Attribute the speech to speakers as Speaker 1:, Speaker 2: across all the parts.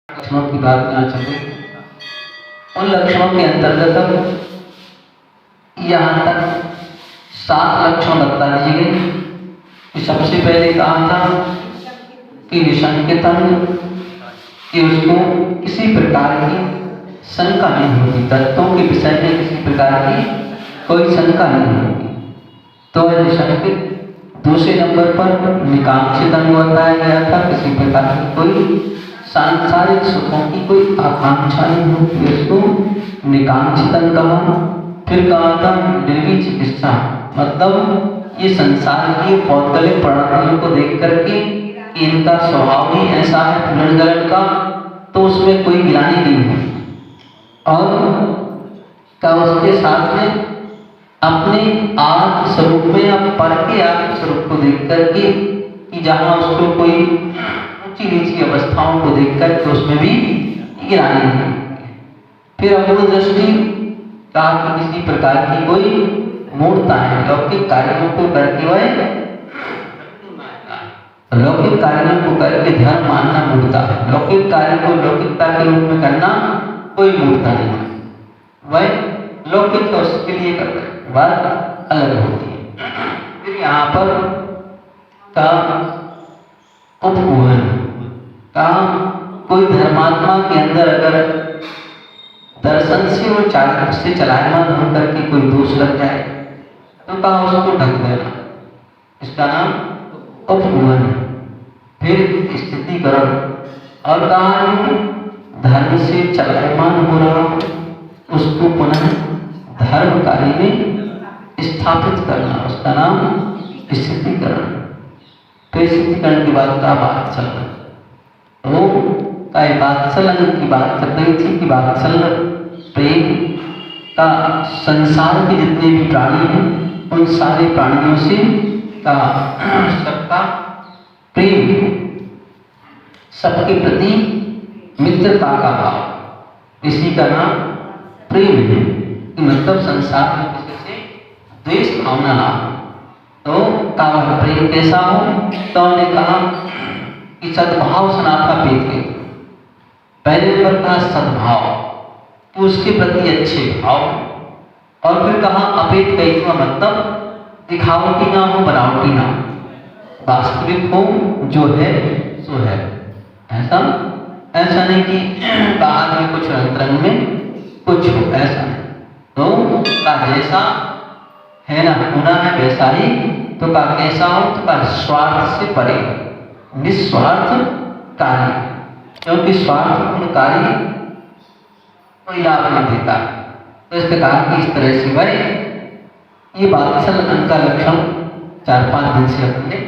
Speaker 1: लक्षणों की बात यहाँ चल रही। उन लक्षणों के अंतर्गत यहाँ तक 7 लक्षण बता दिए गए कि सबसे पहले कहा था कि निशंकितन, कि उसको किसी प्रकार की शंका नहीं होती, तत्वों के विषय में किसी प्रकार की कोई शंका नहीं होती, तो है निशंकित। दूसरे नंबर पर निकांक्षित बताया गया था, किसी प्रकार की कोई सांसारिक सुखों की कोई आकांक्षा नहीं होती, उसको निकांक्षितन कहा। फिर कहा था निर्वी चिकित्सा, मतलब ये संसार की भौगोलिक प्रणालियों को देख करके इनका स्वभाव ही ऐसा है पुनर्गलन का, तो उसमें कोई गिरानी नहीं है। और क्या उसके साथ में अपने आत्म स्वरूप में या पर के आत्म स्वरूप को देख करके कि जहाँ उसको कोई ऊंची नीची अवस्थाओं को देख करके उसमें भी गिरानी नहीं। फिर अमूल दृष्टि का किसी प्रकार की कोई मूर्ता है, लौकिक कार्यों को करके वह लौकिक कार्यों को करके धर्म मानना मूर्ता है, लौकिक कार्य को लौकिकता के रूप में करना कोई मूर्ता नहीं है, वह लौकिक तो उसके लिए करता है, बात अलग होती है। फिर यहाँ पर का उपगुहन का कोई धर्मात्मा के अंदर अगर दर्शन से और चारित्र से चलायमान होकर के कोई दोष लग जाए तो कहा उसको ढक देना, इसका नाम उपगुहन है। फिर स्थितिकरण, और कहा धर्म से चलायमान हो रहा उसको पुनः धर्म कार्य में स्थापित करना, उसका नाम स्थितिकरण। फिर स्थितिकरण की बात का वात्सल्य, तो वात्सल्य की बात कर रही थी कि वात्सल्य प्रेम का संसार के जितने भी प्राणी हैं उन सारे प्राणियों से का सबका प्रेम, सबके प्रति मित्रता का भाव, इसी का नाम प्रेम है। मतलब संसार में किसी से द्वेष भावना ना हो, तो का प्रेम कैसा हो, तो उन्होंने कहा कि सद्भाव सनाथा पेत के पहले नंबर कहा सद्भाव, तो उसके प्रति अच्छे भाव, और फिर कहा अपेत कई का मतलब दिखावटी ना हो, बनावटी ना हो, वास्तविक हो, जो है सो है। ऐसा नहीं कि बाहर में कुछ रंग में कुछ हो, ऐसा नहीं। तो का जैसा है ना होना है वैसा ही, तो का कैसा हो, तो का स्वार्थ से परे निस्वार्थ कार्य, क्योंकि स्वार्थ कार्य कोई लाभ नहीं देता। तो इसके कहा कि इस तरह से भाई ये वात्सल्य का लक्षण 4-5 दिन से हमने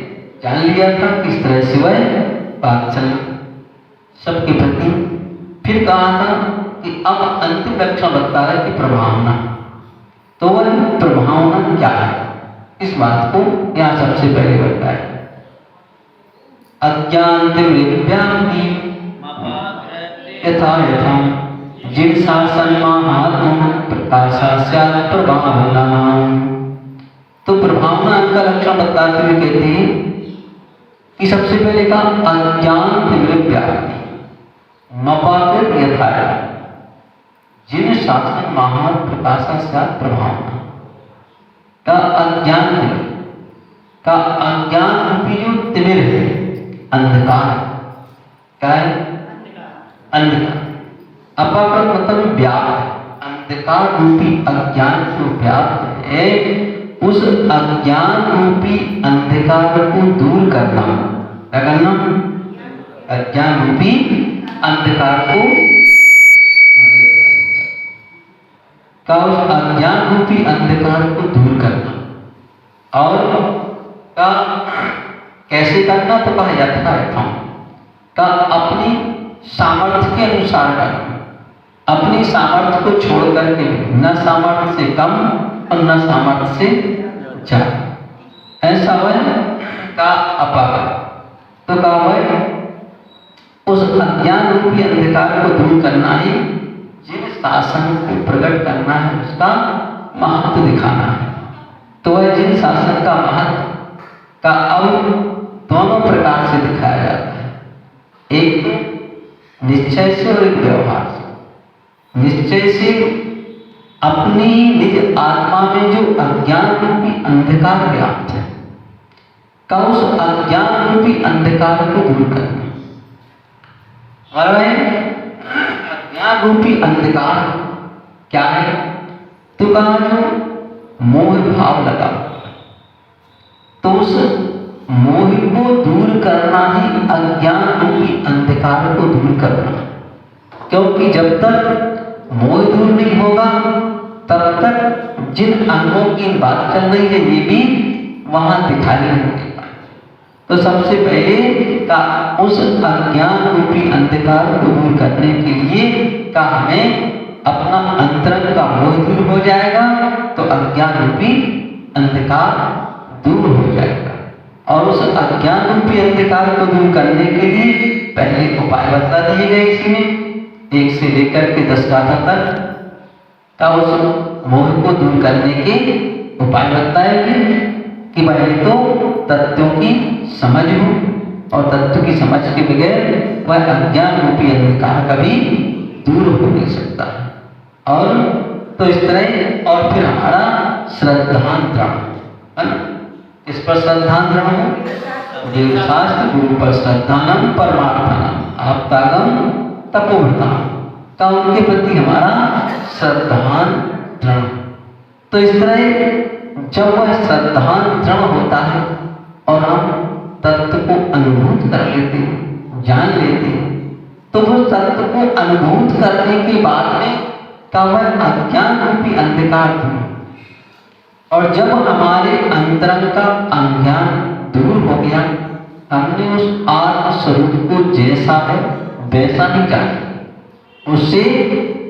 Speaker 1: जान लिया था कि इस तरह से वह वात्सल्य सबके प्रति। फिर कहा था कि अब अंतिम लक्षण बताता है कि प्रभावना, तो वह प्रभावना क्या है, इस बात को यहाँ सबसे पहले बताया। अज्ञानतिमिर्व्याप्ति यथा यथा जिनसा सन्माहात्म प्रकाशा स्यात् प्रभावना, तो प्रभावना का लक्षण बताते हुए कहते हैं कि सबसे पहले का अज्ञानतिमिर्व्याप्ति मपाकृत यथा जिन शासन महान प्रकाशा स्यात् प्रभावना, का अज्ञान रूपी जो तिमिर है, अंधकार, क्या है अंधकार, अपाकृत मतलब व्याप्त, अंधकार रूपी अज्ञान जो व्याप्त है, उस अज्ञान रूपी अंधकार को दूर करना, क्या करना, अज्ञान रूपी अंधकार को का उस अज्ञान रूपी अंधकार को दूर करना, और का कैसे करना, तो कहा यथा का अपनी सामर्थ्य के अनुसार करना, अपनी सामर्थ्य को छोड़ करके न सामर्थ्य से कम और न सामर्थ्य से ज्यादा, ऐसा वह का अपाकर, तो का वह उस अज्ञान रूपी अंधकार को दूर करना ही जिन शासन को प्रकट करना है उसका महत्व दिखाना है। तो वह जिन शासन का महत्व का अब दोनों प्रकार से दिखाया जाता है, एक निश्चय से और एक व्यवहार से। निश्चय से अपनी निज आत्मा में जो अज्ञान रूपी अंधकार व्याप्त है, का उस अज्ञान रूपी अंधकार को दूर करना। और अज्ञान रूपी अंधकार क्या है? तो कहा जो मोह भाव लगा, तो उस मोह को दूर करना ही अज्ञान रूपी अंधकार को दूर करना। क्योंकि जब तक मोह दूर नहीं होगा तब तक जिन अंगों की बात चल रही है ये भी वहां दिखाई नहीं देगा। तो सबसे पहले का उस अज्ञान रूपी अंधकार को दूर करने के लिए का हमें अपना अंतरंग का मोह दूर हो जाएगा तो अज्ञान रूपी अंधकार दूर हो जाएगा। और उस अज्ञान रूपी अंधकार को दूर करने के लिए पहले उपाय बता दिए गए इसी में, 1 से लेकर के 10 गाथा तक का उस मोह को दूर करने के उपाय बताए गए कि पहले तो तत्वों की समझ हो, और तत्व की समझ के बगैर वह अज्ञान रूपी अंधकार कभी दूर हो नहीं सकता है। और तो इस तरह, और फिर हमारा श्रद्धांतरण है ना, इस पर श्रद्धांतरण हो, देव शास्त्र गुरु पर श्रद्धानम परमार्थनम आप्तागम तपोव्रतम का उनके प्रति हमारा श्रद्धांतरण। तो इस तरह जब वह श्रद्धांतरण होता है और हम तत्व को अनुभूत कर लेते हैं, जान लेते हैं, तो वह तत्व को अनुभूत करने के बाद में का वह अज्ञान रूपी अंधकार दूर। और जब हमारे अंतरंग का अज्ञान दूर हो गया, हमने उस आत्म स्वरूप को जैसा है वैसा नहीं जाना, उससे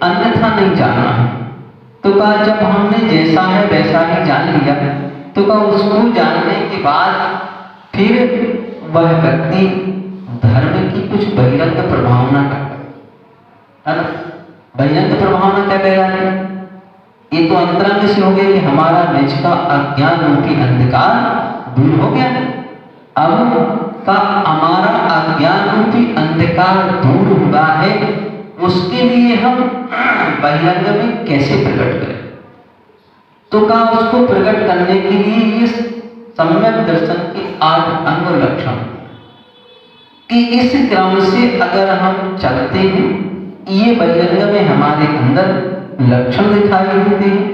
Speaker 1: अन्यथा नहीं जाना है। तो कहा जब हमने जैसा है वैसा ही जान लिया, तो कहा उसको जानने के बाद फिर वह व्यक्ति धर्म की कुछ बहिरंग प्रभावना करता है ना। बहिरंग प्रभावना क्या कह रहा है? ये तो अंतरंग से हो गया कि हमारा निज का अज्ञान रूपी अंधकार दूर हो गया। अब का हमारा अज्ञान रूपी अंधकार दूर हुआ है, उसके लिए हम बहिरंग में कैसे प्रकट करें? तो कहा उसको प्रकट करने के लिए इस सम्यक दर्शन के 8 अंग लक्षण कि इस क्रम से अगर हम चलते हैं, ये बहिरंग में हमारे अंदर लक्षण दिखाई देते हैं,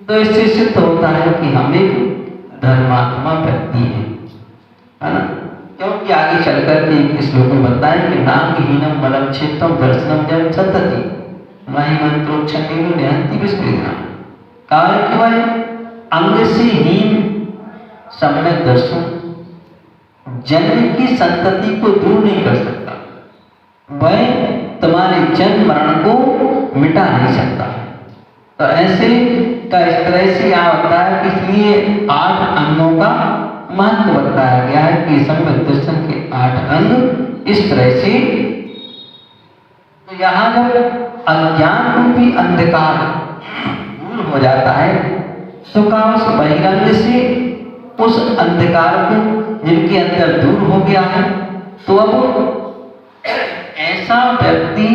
Speaker 1: तो इससे सिद्ध होता है कि हम एक धर्मात्मा व्यक्ति हैं, है ना। क्योंकि आगे चलकर के एक श्लोक में बताएं कि नाम हीनम मलम क्षेत्रम दर्शनम जन सतति मही मंत्रोक्षण निहंति विस्मृतना। कहा कि वह अंग से हीन सम्यक दर्शन जन्म की संतति को दूर नहीं कर सकता, वह तुम्हारे जन्म मरण को मिटा नहीं सकता। तो ऐसे का इस तरह से यहाँ होता है कि इसलिए 8 अंगों का महत्व बताया गया है कि सम्यक दर्शन के 8 अंग इस तरह से। तो यहाँ जब अज्ञान रूपी अंधकार दूर हो जाता है, तो का उस बहिरंग से उस अंधकार को जिनके अंदर दूर हो गया है, तो अब ऐसा व्यक्ति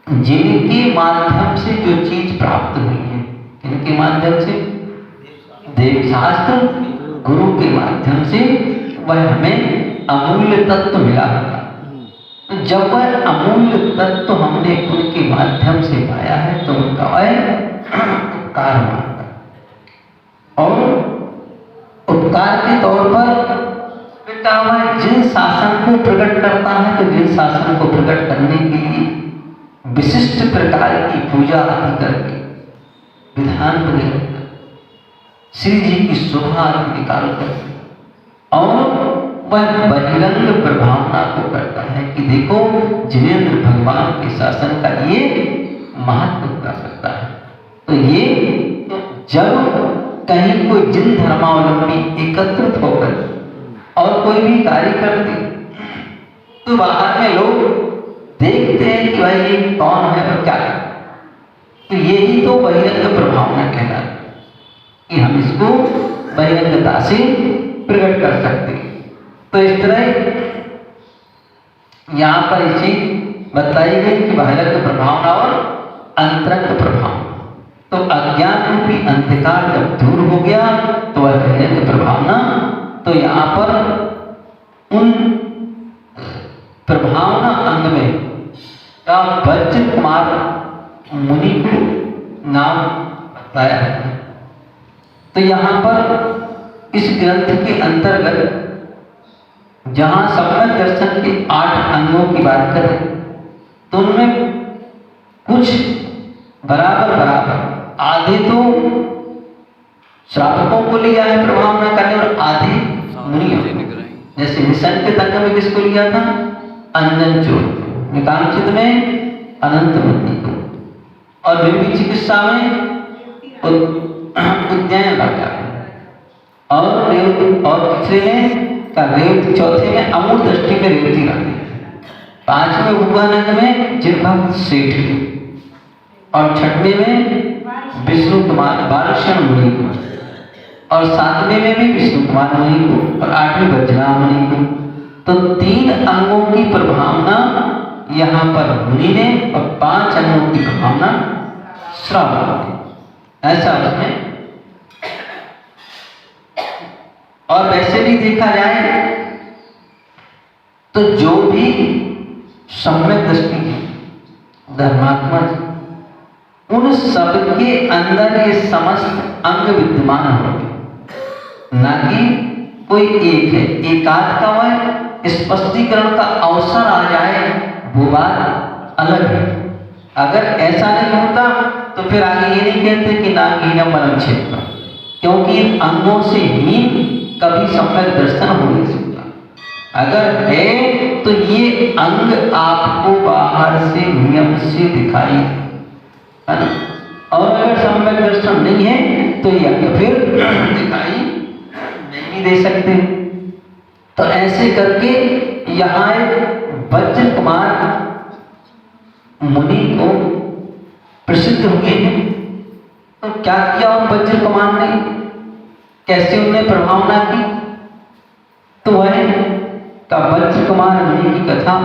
Speaker 1: जिनके माध्यम से जो चीज प्राप्त हुई है, इनके माध्यम से देव शास्त्र गुरु के माध्यम से वह हमें अमूल्य तत्व मिला है। तो जब वह अमूल्य तत्व हमने उनके माध्यम से पाया है, तो उनका वह उपकार मानता है। और उपकार के तौर पर बेटा वह जिन शासन को प्रकट करता है, तो जिन शासन को प्रकट करने के लिए विशिष्ट प्रकार की पूजा आदि करके विधान वगैरह श्री जी की शोभा आदि निकाल कर और वह बहिरंग प्रभावना को करता है कि देखो जिनेंद्र भगवान के शासन का ये महत्व कर सकता है। तो ये जब कहीं कोई जिन धर्मावलंबी एकत्रित होकर और कोई भी कार्य करते, तो बाहर में लोग देखते हैं कि भाई ये कौन है और क्या है। तो यही तो बहिरंग प्रभावना कहलाता है कि हम इसको बहिरंगता से प्रकट कर सकते हैं। तो इस तरह यहाँ पर इसे बताई गई कि बाह्यरक्त प्रभावना और अंतरक्त प्रभाव। तो अज्ञान रूपी अंधकार जब दूर हो गया तो वह बाह्यरक्त प्रभावना, तो यहाँ पर उन प्रभावना अंग में का वज्र कुमार मुनि को नाम बताया है। तो यहाँ पर इस ग्रंथ के अंतर्गत जहाँ सम्यक दर्शन के 8 अंगों की बात करें तो उनमें कुछ बराबर आधे तो श्रावकों को लिया है प्रभावना करने और आधे मुनियों। जैसे निसंक अंग में किसको लिया था? अंजन चोर, निकांचित में अनंतमती को, और निर्वी चिकित्सा में उद्यान राजा, और तीसरे में रेवती, चौथे में अमूल दृष्टि में रेवती रानी, 5वें भुवन में जिनभक्त सेठ, और 6वें में विष्णु कुमार बालकृष्ण मुनि को, और 7वें में भी विष्णु कुमार मुनि को, और 8वें वज्रनाभ मुनि को। तो 3 अंगों की प्रभावना यहाँ पर मुनि ने और 5 अंगों की प्रभावना श्रावक ने, ऐसा उसमें। और वैसे भी देखा जाए तो जो भी सम्यक दृष्टि की धर्मात्मा उन सब के अंदर ये समस्त अंग विद्यमान होंगे, ना कि कोई एक है। एकाध का वह स्पष्टीकरण का अवसर आ जाए वो बात अलग है। अगर ऐसा नहीं होता तो फिर आगे ये नहीं कहते कि नागहीनम परम क्षेत्र, क्योंकि इन अंगों से ही कभी सम्यक दर्शन हो नहीं सकता। अगर है तो ये अंग आपको बाहर से नियम से दिखाई है ना, और अगर सम्यक दर्शन नहीं है तो ये अंग फिर दिखाई नहीं दे सकते। तो ऐसे करके यहाँ एक वज्र कुमार मुनि को प्रसिद्ध हुए हैं। तो क्या किया उन वज्र कुमार ने, कैसे उन्होंने प्रभावना की? तो वह का वज्र कुमार मुनि की कथा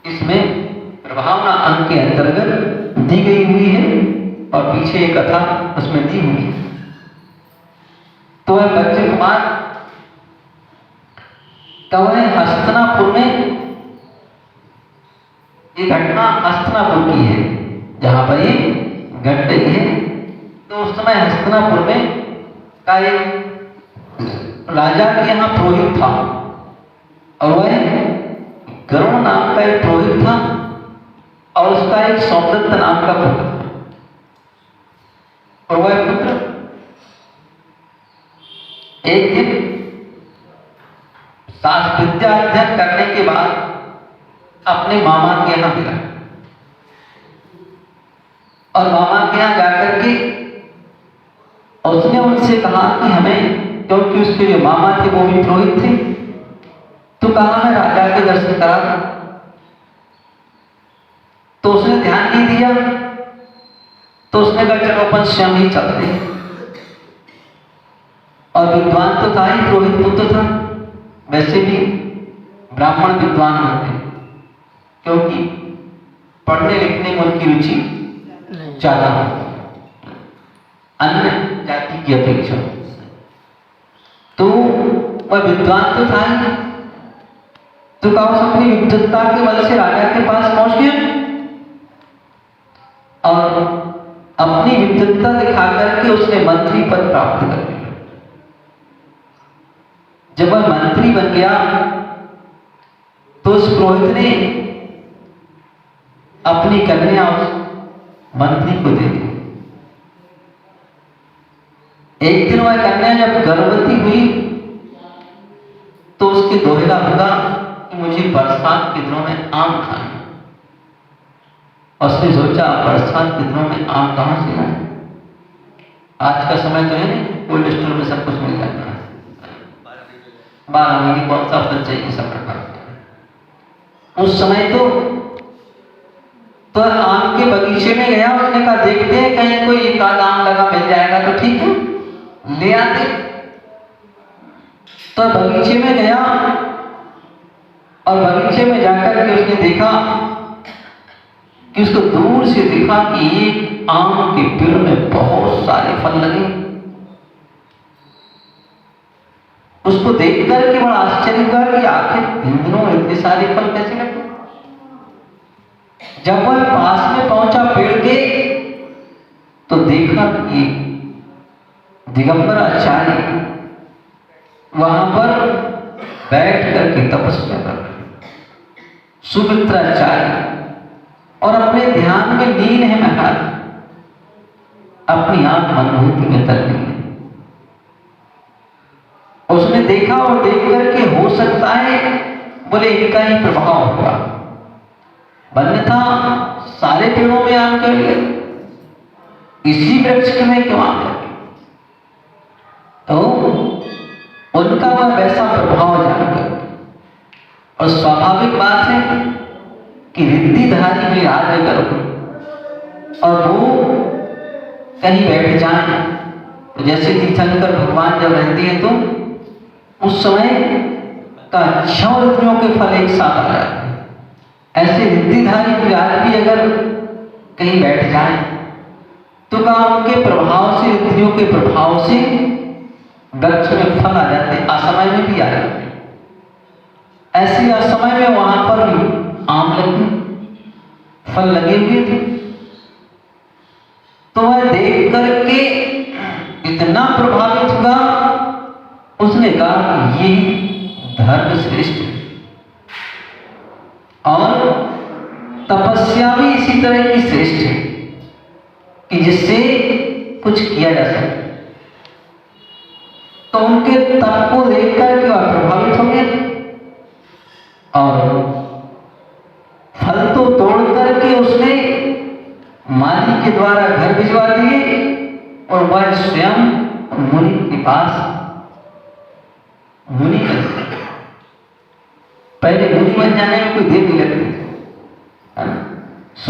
Speaker 1: इसमें प्रभावना अंग के अंतर्गत दी गई हुई है, और पीछे एक कथा उसमें दी हुई है। तो वह वज्र कुमार कब है? हस्तिनापुर में, ये घटना हस्तिनापुर की है जहां पर ये घट रही है। तो उस समय हस्तिनापुर में का एक राजा के यहाँ पुरोहित था, और वह गरुड़ नाम का एक पुरोहित था, और उसका एक सौमदत्त नाम का पुत्र था। और वह पुत्र एक दिन शास्त्र विद्या अध्ययन करने के बाद अपने मामा के यहाँ मिला, और मामा के यहाँ जाकर के उसने उनसे कहा कि हमें, क्योंकि उसके जो मामा थे वो भी पुरोहित थे, तो कहा मैं राजा के दर्शन करा। तो उसने ध्यान नहीं दिया, तो उसने कहा चलो अपन स्वयं ही चलते। और विद्वान तो था ही, पुरोहित पुत्र था, वैसे भी ब्राह्मण विद्वान होते, क्योंकि पढ़ने लिखने में उनकी रुचि ज्यादा होती अन्य जाति की अपेक्षा। तो वह विद्वान तो था ही, तो कहा उस अपनी विद्वत्ता के बल से राजा के पास पहुंच गया, और अपनी विद्वत्ता दिखा करके उसने मंत्री पद प्राप्त कर लिया। जब वह मंत्री बन गया तो उस पुरोहित ने अपनी कन्या उस मंत्री को दे दी। एक दिन वह कन्या जब गर्भवती हुई तो उसके दोहरा होगा कि मुझे बरसात के दिनों में आम खाना। उसने सोचा बरसात के दिनों में आम कहां से लाए? आज का समय तो है नहीं, कोल्ड स्टोर में सब कुछ मिल जाता है, 12 महीने कौन सा फल चाहिए सब प्रकार। उस समय तो आम के बगीचे में गया, उसने कहा देखते हैं कहीं कोई एक आध आम लगा मिल जाएगा तो ठीक है ले आते। तो बगीचे में गया, और बगीचे में जाकर के उसने देखा कि उसको दूर से दिखा कि एक आम के पेड़ में बहुत सारे फल लगे। उसको देख करके बड़ा आश्चर्य हुआ कि आखिर इन दिनों इतने सारे फल कैसे लगे। जब वह पास में पहुंचा पेड़ के तो देखा कि दिगंबर आचार्य वहां पर बैठ करके तपस्या कर रहे, सुमित्राचार्य और अपने ध्यान में लीन है महाराज, अपनी आंख अनुभूति में तल्लीन है। उसने देखा और देख करके हो सकता है बोले इनका ही प्रभाव होगा, अन्यथा सारे पेड़ों में आम क्यों लगे, इसी वृक्ष में क्यों आम लगे। तो उनका वह वैसा प्रभाव जानकर, और स्वाभाविक बात है कि रिद्धिधारी भी आज अगर और वो कहीं बैठ जाए तो जैसे तीर्थंकर भगवान जब रहते हैं तो उस समय का 6 ऋतुओं के फल एक साथ आ जाते हैं। ऐसे रिद्धिधारी भी आज भी अगर कहीं बैठ जाए तो का उनके प्रभाव से, ऋतुओं के प्रभाव से वृक्ष में फल आ जाते, असमय में भी आ जाते। ऐसे असमय में वहां पर भी आम लगे, फल लगे हुए थे। तो वह देख करके इतना प्रभावित हुआ, उसने कहा कि ये धर्म श्रेष्ठ है और तपस्या भी इसी तरह की श्रेष्ठ है कि जिससे कुछ किया जा सके। तो उनके तप को देख करके वह प्रभावित हो गया और फल तो तोड़ करके उसने माली के द्वारा घर भिजवा दिए और वह स्वयं मुनि के पास मुनि बन गया। पहले मुनि बन जाने में कोई देर नहीं लगती,